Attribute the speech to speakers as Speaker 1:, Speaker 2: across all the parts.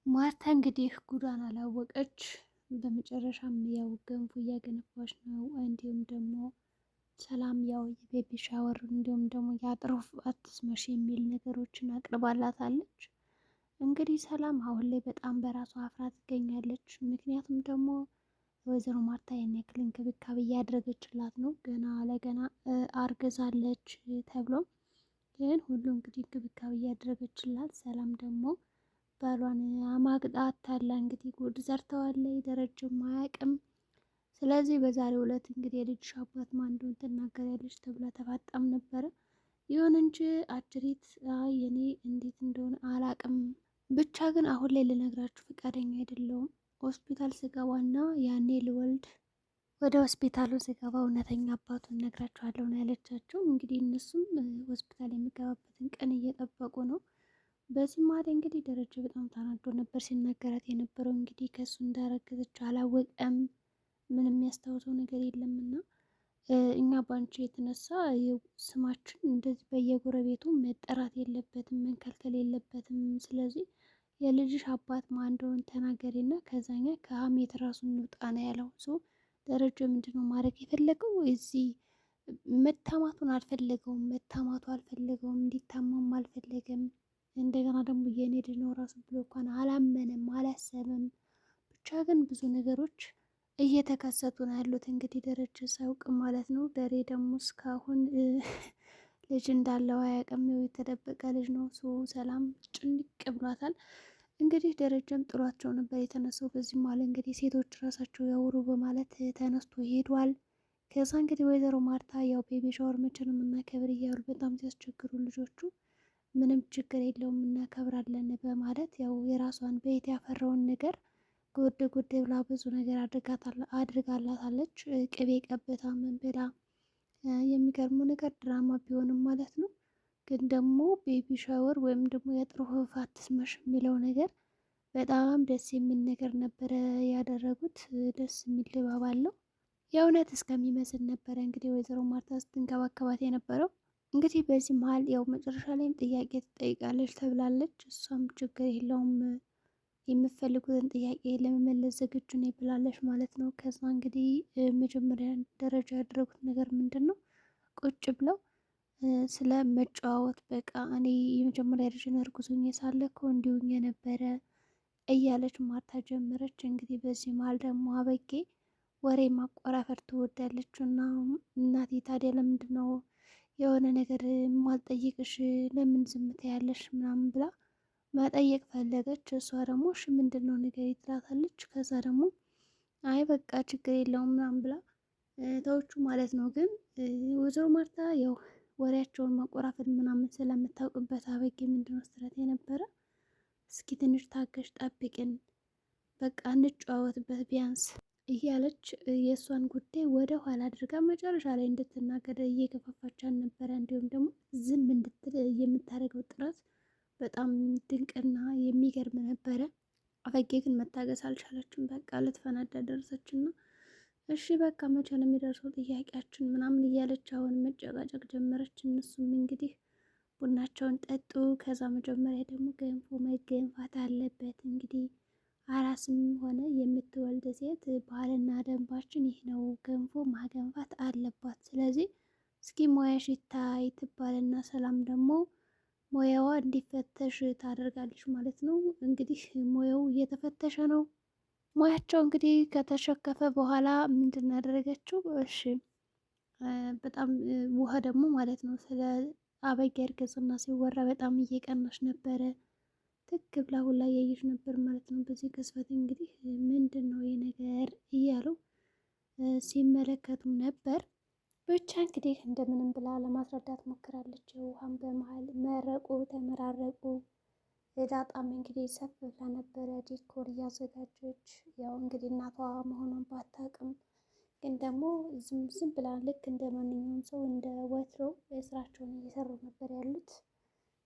Speaker 1: ማርታ እንግዲህ ጉዷን አላወቀች። በመጨረሻም ያው ገንፎ እያገነፋች ነው። እንዲሁም ደግሞ ሰላም ያው የቤቢ ሻወር እንዲሁም ደግሞ የአጥሮፍ አትስመሽ የሚል ነገሮችን አቅርባላታለች። እንግዲህ ሰላም አሁን ላይ በጣም በራሷ አፍራ ትገኛለች። ምክንያቱም ደግሞ ወይዘሮ ማርታ ያን ያክል እንክብካቤ እያደረገችላት ነው። ገና ለገና አርግዛለች ተብሎ ግን ሁሉ እንግዲህ እንክብካቤ እያደረገችላት፣ ሰላም ደግሞ ባሏን አማግጣ አታላ እንግዲህ ጉድ ሰርተዋለች። ደረጀም አያውቅም። ስለዚህ በዛሬው ዕለት እንግዲህ የልጅሽ አባት ማን እንደሆነ ትናገሪያለሽ ተብላ ተፋጣም ነበረ። ይሁን እንጂ አጅሪት አይ እኔ እንዴት እንደሆነ አላቅም፣ ብቻ ግን አሁን ላይ ልነግራችሁ ፈቃደኛ አይደለሁም። ሆስፒታል ስገባና ያኔ ልወልድ ወደ ሆስፒታሉ ስገባ እውነተኛ አባቱን ነግራችኋለሁ ነው ያለቻቸው። እንግዲህ እነሱም ሆስፒታል የሚገባበትን ቀን እየጠበቁ ነው። በዚህ መሀል እንግዲህ ደረጀ በጣም ተናዶ ነበር ሲናገራት የነበረው። እንግዲህ ከእሱ እንዳረገዘች አላወቀም፣ ምንም የሚያስታውሰው ነገር የለምና እኛ ባንቺ የተነሳ ስማችን እንደዚህ በየጎረቤቱ መጠራት የለበትም፣ መንከልከል የለበትም። ስለዚህ የልጅሽ አባት ማን እንደሆነ ተናገሪና ከዛኛ ከሀሜት ራሱን እንውጣ ነው ያለው። ደረጀ ምንድነው ማድረግ የፈለገው? እዚህ መታማቱን አልፈለገውም፣ መታማቱ አልፈለገውም፣ እንዲታማም አልፈለገም። እንደገና ደግሞ የኔ ልጅ ነው ራሱ ብሎ እንኳን አላመነም፣ አላሰበም። ብቻ ግን ብዙ ነገሮች እየተከሰቱ ነው ያሉት። እንግዲህ ደረጀ ሳያውቅ ማለት ነው። ደሬ ደግሞ እስካሁን ልጅ እንዳለው አያውቅም። የተደበቀ ልጅ ነው። ሰላም ጭንቅ ብሏታል። እንግዲህ ደረጀም ጥሏቸው ነበር የተነሳው። በዚህ ማለ እንግዲህ ሴቶች ራሳቸው ያወሩ በማለት ተነስቶ ሄዷል። ከዛ እንግዲህ ወይዘሮ ማርታ ያው ቤቢ ሻወር መቼ ነው የምናከብር እያሉ በጣም ሲያስቸግሩ ልጆቹ ምንም ችግር የለውም እናከብራለን በማለት ያው የራሷን ቤት ያፈራውን ነገር ጉድ ጉድ ብላ ብዙ ነገር አድርጋላታለች። ቅቤ ቀብታ ምን ብላ የሚገርመው ነገር ድራማ ቢሆንም ማለት ነው። ግን ደግሞ ቤቢ ሻወር ወይም ደግሞ የጥሩ ህፋት ትስመሽ የሚለው ነገር በጣም ደስ የሚል ነገር ነበረ ያደረጉት። ደስ የሚል ድባብ አለው። የእውነት እስከሚመስል ነበረ እንግዲህ ወይዘሮ ማርታ ስትንከባከባት የነበረው። እንግዲህ በዚህ መሀል ያው መጨረሻ ላይም ጥያቄ ትጠይቃለች ተብላለች። እሷም ችግር የለውም የምፈልጉትን ጥያቄ ለመመለስ ዝግጁ ነኝ ብላለች ማለት ነው። ከዛ እንግዲህ መጀመሪያ ደረጃ ያደረጉት ነገር ምንድን ነው? ቁጭ ብለው ስለ መጨዋወት በቃ እኔ የመጀመሪያ ልጅን እርጉዝ ሆኜ ሳለ እኮ እንዲሁ የነበረ እያለች ማርታ ጀመረች። እንግዲህ በዚህ መሀል ደግሞ አበጌ ወሬ ማቆራፈር ትወዳለች እና እናቴ ታዲያ ለምንድን ነው የሆነ ነገር ማልጠይቅሽ ለምን ዝም ትያለሽ ምናምን ብላ መጠየቅ ፈለገች። እሷ ደግሞ እሺ ምንድን ነው ነገር ትላታለች። ከዛ ደግሞ አይ በቃ ችግር የለውም ምናምን ብላ ተዎቹ ማለት ነው። ግን ወይዘሮ ማርታ ያው ወሬያቸውን ማቆራፈል ምናምን ስለምታውቅበት አበጌ ምንድን ነው ስትላት የነበረ እስኪ ትንሽ ታገሽ ጠብቅን፣ በቃ እንጨዋወትበት ቢያንስ እያለች የእሷን ጉዳይ ወደ ኋላ አድርጋ መጨረሻ ላይ እንድትናገር እየገፋፋቻን ነበረ። እንዲሁም ደግሞ ዝም እንድትል የምታደርገው ጥረት በጣም ድንቅና የሚገርም ነበረ። አበጌ ግን መታገስ አልቻለችም። በቃ ልትፈናዳ ደረሰችና እሺ በቃ መቼ ነው የሚደርሰው ጥያቄያችን ምናምን እያለች አሁን መጨቃጨቅ ጀመረች። እነሱም እንግዲህ ቡናቸውን ጠጡ። ከዛ መጀመሪያ ደግሞ ገንፎ መገንፋት አለበት። እንግዲህ አራስም ሆነ የምትወልድ ሴት ባህልና ደንባችን ይህ ነው፣ ገንፎ ማገንፋት አለባት። ስለዚህ እስኪ ሙያሽ ይታይ ትባልና ሰላም ደግሞ ሙያዋ እንዲፈተሽ ታደርጋለች ማለት ነው። እንግዲህ ሙያው እየተፈተሸ ነው። ሙያቸው እንግዲህ ከተሸከፈ በኋላ ምንድን ነው ያደረገችው? እሺ በጣም ውሃ ደግሞ ማለት ነው ስለ አበጌ እርግዝና ሲወራ በጣም እየቀናች ነበረ። ትክ ብላ ሁላ እያየች ነበር ማለት ነው። በዚህ ቅጽበት እንግዲህ ምንድን ነው ይህ ነገር እያሉ ሲመለከቱም ነበር። ብቻ እንግዲህ እንደምንም ብላ ለማስረዳት ሞክራለች። ውሃም በመሀል መረቁ ተመራረቁ። ዳጣም እንግዲህ ሰፍ ብላ ነበረ ዲኮር እያዘጋጀች። ያው እንግዲህ እናቷ መሆኗን ባታውቅም ግን ደግሞ ዝም ብላ ልክ እንደ ማንኛውም ሰው እንደ ወትሮ ስራቸውን እየሰሩ ነበር ያሉት።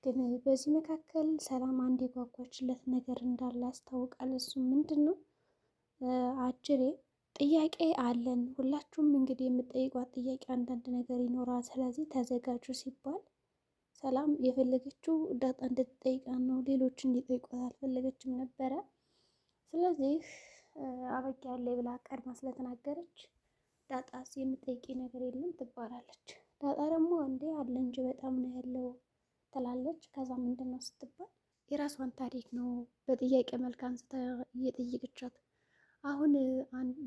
Speaker 1: ግን በዚህ መካከል ሰላም አንድ የጓጓችለት ነገር እንዳለ ያስታውቃል። እሱ ምንድን ነው? አጅሬ ጥያቄ አለን፣ ሁላችሁም እንግዲህ የምጠይቋት ጥያቄ አንዳንድ ነገር ይኖራል፣ ስለዚህ ተዘጋጁ ሲባል ሰላም የፈለገችው ዳጣ እንድትጠይቃት ነው፣ ሌሎች እንዲጠይቋት አልፈለገችም ነበረ። ስለዚህ አበጊ ያለ ብላ ቀድማ ስለተናገረች ዳጣስ የምጠይቂ ነገር የለም ትባላለች። ዳጣ ደግሞ እንዴ አለ እንጂ በጣም ነው ያለው ትላለች። ከዛ ምንድን ነው ስትባል የራሷን ታሪክ ነው በጥያቄ መልክ አንስታ እየጠየቀቻት አሁን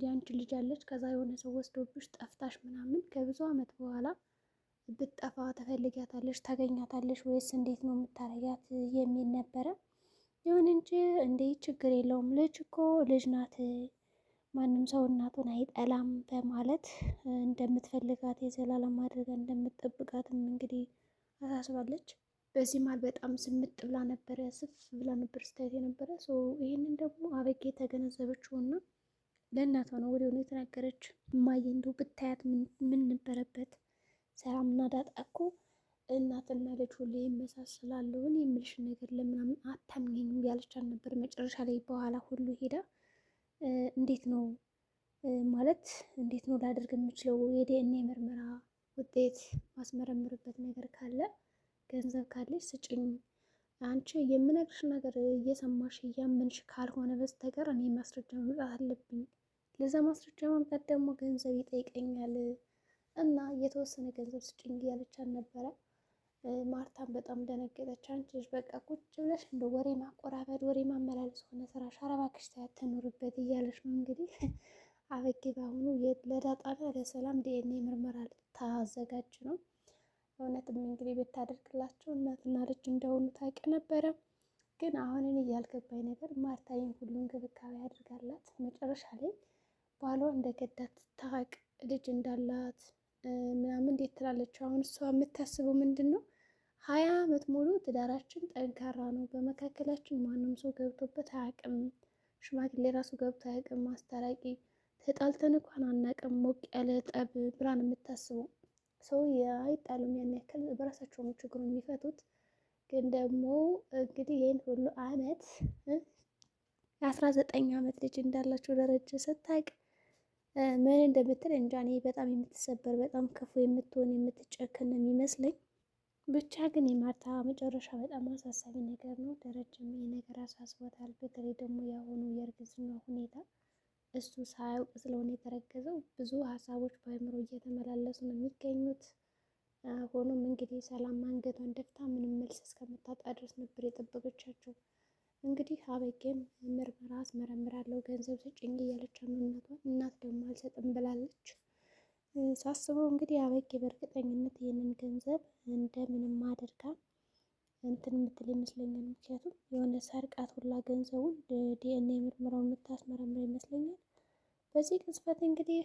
Speaker 1: የአንቺ ልጅ አለች፣ ከዛ የሆነ ሰው ወስዶብሽ ጠፍታሽ ምናምን ከብዙ ዓመት በኋላ ብትጠፋ ተፈልጊያታለሽ፣ ታገኛታለሽ ወይስ እንዴት ነው የምታረጊያት የሚል ነበረ። ይሁን እንጂ እንዴ ችግር የለውም ልጅ እኮ ልጅ ናት፣ ማንም ሰው እናቱን አይጠላም በማለት እንደምትፈልጋት የዘላለም አድርጋ እንደምትጠብቃትም እንግዲህ አሳስባለች። በዚህ መሀል በጣም ስምጥ ብላ ነበረ፣ ስፍ ብላ ነበር ስታየት የነበረ ሰው። ይህንን ደግሞ አበጌ የተገነዘበችው እና ለእናቷ ነው ወዲያውኑ የተናገረች። እማዬ እንደው ብታያት ምን ነበረበት፣ ሰላምና ዳጣ እኮ እናትና ልጅ ሁሉ ይመሳሰላሉ፣ እኔ የምልሽን ነገር ለምናምን አታምኘኝም ያለቻት ነበር። መጨረሻ ላይ በኋላ ሁሉ ሄዳ እንዴት ነው ማለት እንዴት ነው ላደርግ የምችለው የዲኤንኤ ምርመራ ውጤት ማስመረምርበት ነገር ካለ ገንዘብ ካለች ስጭኝ፣ አንቺ የምነግርሽ ነገር እየሰማሽ እያመንሽ ካልሆነ በስተቀር እኔ ማስረጃ ማምጣት አለብኝ። ለዛ ማስረጃ ማምጣት ደግሞ ገንዘብ ይጠይቀኛል እና የተወሰነ ገንዘብ ስጭኝ እያለቻት ነበረ። ማርታም በጣም ደነገጠች። አንቺ ልጅ በቃ ቁጭ ብለሽ እንደ ወሬ ማቆራረጥ ወሬ ማመላለስ ሆነ ስራሽ፣ ኧረ እባክሽ ትኑርበት እያለች ነው እንግዲህ አበጌ በአሁኑ ለዳጣና ለሰላም ዲኤንኤ ምርመራ ልታዘጋጅ ነው። እውነትም እንግዲህ ብታደርግላቸው እናትና ልጅ እንደሆኑ ታውቅ ነበረ። ግን አሁን እኔ ያልገባኝ ነገር ማርታ ይህን ሁሉ እንክብካቤ አድርጋላት መጨረሻ ላይ ባሏ እንደገዳት ታውቅ ልጅ እንዳላት ምናምን እንዴት ትላለች? አሁን እሷ የምታስበው ምንድን ነው? 20 ዓመት ሙሉ ትዳራችን ጠንካራ ነው፣ በመካከላችን ማንም ሰው ገብቶበት አያውቅም፣ ሽማግሌ ራሱ ገብቶ አያውቅም፣ ማስታራቂ ተጣልተን እንኳን አናውቅም፣ ሞቅ ያለ ጠብ ብላ ነው የምታስበው። ሰው አይጣሉም ያን ያክል በራሳቸው ችግሩን የሚፈቱት። ግን ደግሞ እንግዲህ ይህን ሁሉ አመት 19 ዓመት ልጅ እንዳላቸው ደረጃ ስታውቅ ምን እንደምትል እንጃ። እኔ በጣም የምትሰበር በጣም ክፉ የምትሆን የምትጨክን ነው የሚመስለኝ። ብቻ ግን የማርታ መጨረሻ በጣም አሳሳቢ ነገር ነው። ደረጃም ይሄ ነገር አሳስቦታል። በተለይ ደግሞ የአሁኑ የእርግዝና ሁኔታ እሱ ሳያውቅ ስለሆነ የተረገዘው ብዙ ሀሳቦች በአእምሮ እየተመላለሱ ነው የሚገኙት። ሆኖም እንግዲህ ሰላም አንገቷን ደፍታ ምንም መልስ እስከምታጣ ድረስ ነበር የጠበቀቻቸው። እንግዲህ አበጌም ምርመራ አስመረምራለሁ ገንዘብ ስጭኝ እያለች ነው እናቷን። እናት ደግሞ አልሰጥም ብላለች። ሳስበው እንግዲህ አበጌ በእርግጠኝነት ይህንን ገንዘብ እንደምንም አድርጋ እንትን የምትል ይመስለኛል። ምክንያቱም የሆነ ሰርቃት ሁላ ገንዘቡን ዲኤንኤ ምርመራውን የምታስመረምር ይመስለኛል። በዚህ ቅጽበት እንግዲህ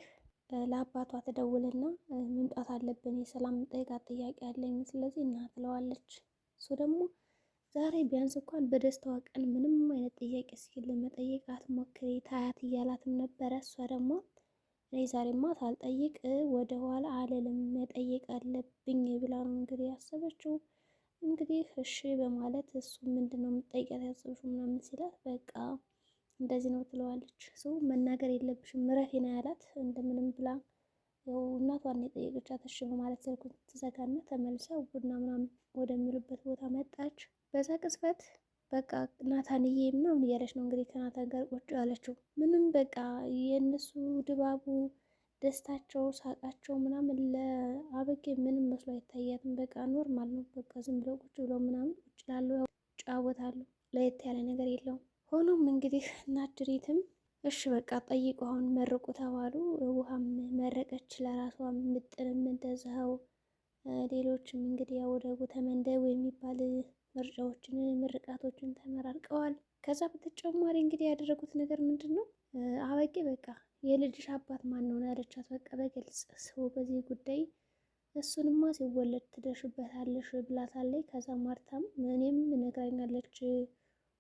Speaker 1: ለአባቷ ትደውልና መምጣት አለብን የሰላም ጠይቃት ጥያቄ አለኝ፣ ስለዚህ እና ትለዋለች። እሱ ደግሞ ዛሬ ቢያንስ እንኳን በደስታዋ ቀን ምንም አይነት ጥያቄ እስኪል ለመጠየቅ አትሞክሪ ታያት እያላትም ነበረ። እሷ ደግሞ እኔ ዛሬማ ሳልጠይቅ ወደ ኋላ አልልም መጠየቅ አለብኝ ብላ ነው እንግዲህ ያሰበችው። እንግዲህ እሺ በማለት እሱ ምንድን ነው የምትጠይቂያት ያሰብሽው ምናምን ሲላት በቃ እንደዚህ ነው ትለዋለች። እሱ መናገር የለብሽም ምረፊ ነው ያላት። እንደምንም ብላ ያው እናቷን የጠየቀቻት እሺ በማለት ስልኩን ትዘጋና ተመልሳ ቡና ምናምን ወደሚሉበት ቦታ መጣች። በዛ ቅጽበት በቃ ናታንዬ ምናምን እያለች ነው እንግዲህ ከናታን ጋር ቁጭ ያለችው። ምንም በቃ የእነሱ ድባቡ፣ ደስታቸው፣ ሳቃቸው ምናምን ለአበጌ ምንም መስሎ አይታያትም። በቃ ኖርማል ነው። በቃ ዝም ብለው ቁጭ ብለው ምናምን ቁጭ ላሉ ይጫወታሉ። ለየት ያለ ነገር የለውም። ሆኖም እንግዲህ ናድሪትም እሺ በቃ ጠይቁ አሁን መርቁ ተባሉ። ውሃም መረቀች ለራሷም ምጥንም እንደዛው ሌሎችም እንግዲህ ያው ወደ ተመንደቡ የሚባል ምርጫዎችን ምርቃቶችን ተመራርቀዋል። ከዛ በተጨማሪ እንግዲህ ያደረጉት ነገር ምንድን ነው? አበጌ በቃ የልጅሽ አባት ማን ነው ያለቻት። በቃ በግልጽ ሰው በዚህ ጉዳይ እሱንማ ሲወለድ ትደርሽበታለሽ ብላታለች። ከዛ ማርታም እኔም ነግራኛለች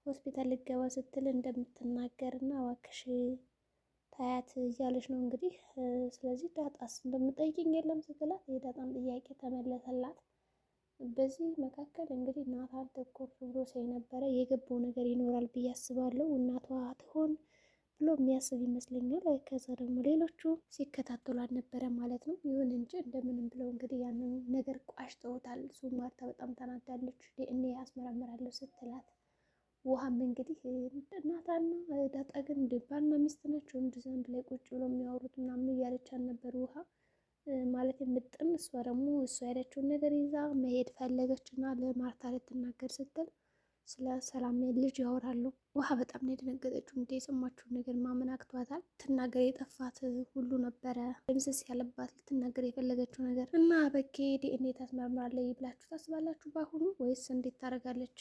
Speaker 1: ሆስፒታል ልገባ ስትል እንደምትናገር እና እባክሽ ታያት እያለች ነው እንግዲህ። ስለዚህ ዳጣስ እንደምጠይቅኝ የለም ስትላት የዳጣን ጥያቄ ተመለሰላት። በዚህ መካከል እንግዲህ ናታን ተኮር ብሎ ሳይ ነበረ የገባው ነገር ይኖራል ብዬ አስባለሁ። እናቷ ትሆን ብሎ የሚያስብ ይመስለኛል። ከዛ ደግሞ ሌሎቹ ሲከታተሉ አልነበረ ማለት ነው። ይሁን እንጂ እንደምንም ብለው እንግዲህ ያንን ነገር ቋጭተውታል። እሱ ማርታ በጣም ተናዳለች። ዲኤንኤ አስመረምራለሁ ስትላት ውሃም እንግዲህ እናታና ዳጣ ግን ባልና ሚስት ናቸው እንደዚህ አንድ ላይ ቁጭ ብሎ የሚያወሩት ምናምን እያለቻት ነበር ውሃ ማለት የምጥን እሷ ደግሞ እሷ ያለችውን ነገር ይዛ መሄድ ፈለገች እና ለማርታ ልትናገር ስትል ስለ ሰላም ልጅ ያወራሉ። ውሃ በጣም ነው የደነገጠችው። እንደ የሰማችውን ነገር ማመን አቅቷታል። ትናገር የጠፋት ሁሉ ነበረ ድምስስ ያለባት ልትናገር የፈለገችው ነገር እና በኬ ዲኤንኤ ታስመርምራለች ብላችሁ ታስባላችሁ በአሁኑ ወይስ እንዴት ታደርጋለች?